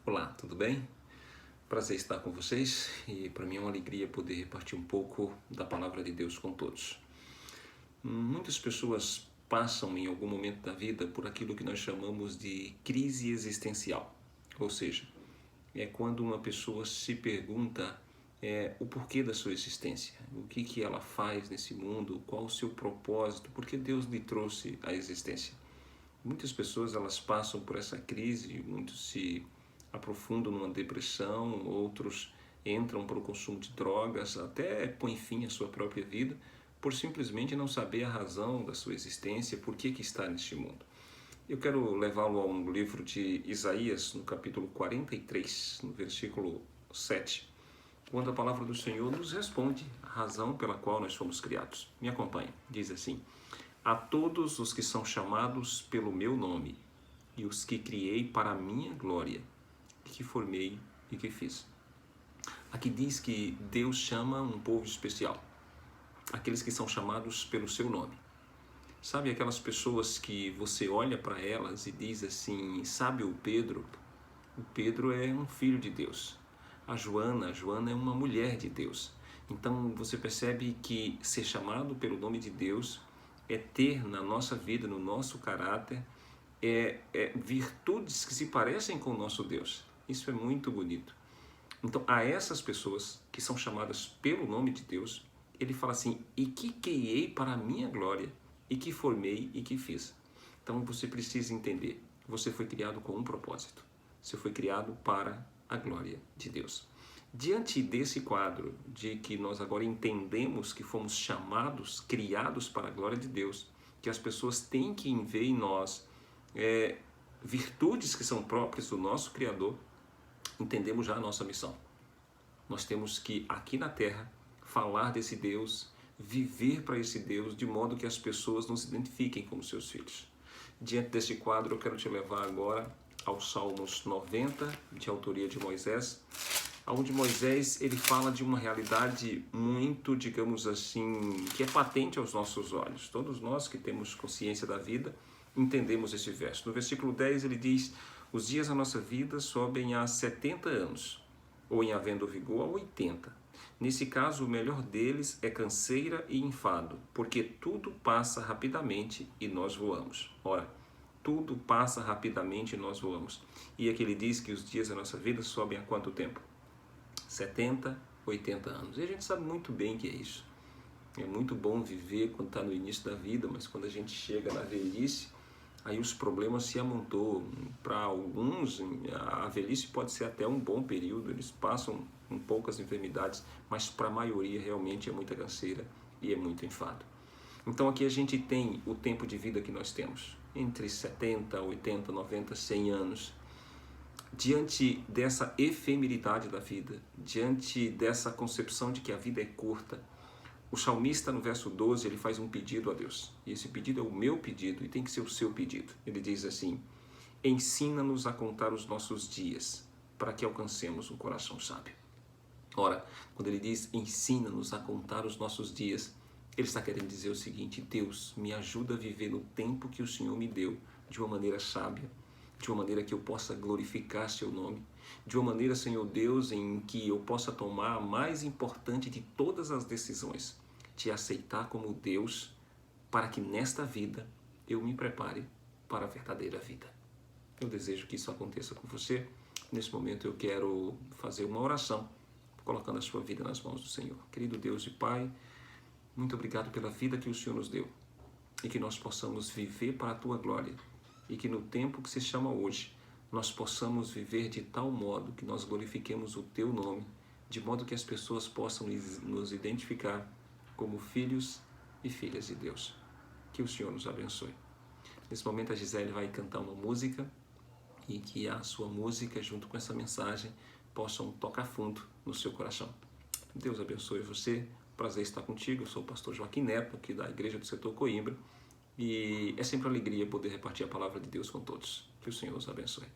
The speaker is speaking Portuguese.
Olá, tudo bem? Prazer estar com vocês e para mim é uma alegria poder repartir um pouco da palavra de Deus com todos. Muitas pessoas passam em algum momento da vida por aquilo que nós chamamos de crise existencial, ou seja, é quando uma pessoa se pergunta o porquê da sua existência, o que ela faz nesse mundo, qual o seu propósito, por que Deus lhe trouxe à existência. Muitas pessoas elas passam por essa crise, muitos se aprofundam numa depressão, outros entram para o consumo de drogas, até põem fim à sua própria vida, por simplesmente não saber a razão da sua existência, por que está neste mundo. Eu quero levá-lo a um livro de Isaías, no capítulo 43, no versículo 7, quando a palavra do Senhor nos responde a razão pela qual nós fomos criados. Me acompanhe, diz assim: a todos os que são chamados pelo meu nome, e os que criei para a minha glória, que formei e que fiz. Aqui diz que Deus chama um povo especial, aqueles que são chamados pelo seu nome. Sabe aquelas pessoas que você olha para elas e diz assim, sabe o Pedro? O Pedro é um filho de Deus. A Joana é uma mulher de Deus. Então você percebe que ser chamado pelo nome de Deus é ter na nossa vida, no nosso caráter, virtudes que se parecem com o nosso Deus. Isso é muito bonito. Então, a essas pessoas que são chamadas pelo nome de Deus, ele fala assim, e que criei para a minha glória, e que formei e que fiz. Então, você precisa entender, você foi criado com um propósito. Você foi criado para a glória de Deus. Diante desse quadro de que nós agora entendemos que fomos chamados, criados para a glória de Deus, que as pessoas têm que ver em nós virtudes que são próprias do nosso Criador, entendemos já a nossa missão. Nós temos que, aqui na Terra, falar desse Deus, viver para esse Deus, de modo que as pessoas nos identifiquem como seus filhos. Diante desse quadro, eu quero te levar agora aos Salmos 90, de autoria de Moisés, onde Moisés ele fala de uma realidade muito, digamos assim, que é patente aos nossos olhos. Todos nós que temos consciência da vida, entendemos esse verso. No versículo 10 ele diz, os dias da nossa vida sobem a 70 anos, ou em havendo vigor a 80. Nesse caso, o melhor deles é canseira e enfado, porque tudo passa rapidamente e nós voamos. Ora, tudo passa rapidamente e nós voamos. E aqui ele diz que os dias da nossa vida sobem a quanto tempo? 70, 80 anos. E a gente sabe muito bem que é isso. É muito bom viver quando está no início da vida, mas quando a gente chega na velhice, aí os problemas se amontoam. Para alguns, a velhice pode ser até um bom período, eles passam com poucas enfermidades, mas para a maioria realmente é muita canseira e é muito enfado. Então aqui a gente tem o tempo de vida que nós temos, entre 70, 80, 90, 100 anos. Diante dessa efemeridade da vida, diante dessa concepção de que a vida é curta, o salmista no verso 12 ele faz um pedido a Deus, e esse pedido é o meu pedido e tem que ser o seu pedido. Ele diz assim, ensina-nos a contar os nossos dias, para que alcancemos um coração sábio. Ora, quando ele diz ensina-nos a contar os nossos dias, ele está querendo dizer o seguinte, Deus, me ajuda a viver no tempo que o Senhor me deu, de uma maneira sábia, de uma maneira que eu possa glorificar seu nome, de uma maneira, Senhor Deus, em que eu possa tomar a mais importante de todas as decisões, te aceitar como Deus, para que nesta vida eu me prepare para a verdadeira vida. Eu desejo que isso aconteça com você. Nesse momento eu quero fazer uma oração, colocando a sua vida nas mãos do Senhor. Querido Deus e Pai, muito obrigado pela vida que o Senhor nos deu e que nós possamos viver para a Tua glória e que no tempo que se chama hoje, nós possamos viver de tal modo que nós glorifiquemos o Teu nome, de modo que as pessoas possam nos identificar como filhos e filhas de Deus. Que o Senhor nos abençoe. Nesse momento a Gisele vai cantar uma música e que a sua música, junto com essa mensagem, possam tocar fundo no seu coração. Deus abençoe você. Prazer estar contigo. Eu sou o pastor Joaquim Neto, aqui da Igreja do Setor Coimbra. E é sempre uma alegria poder repartir a palavra de Deus com todos. Que o Senhor os abençoe.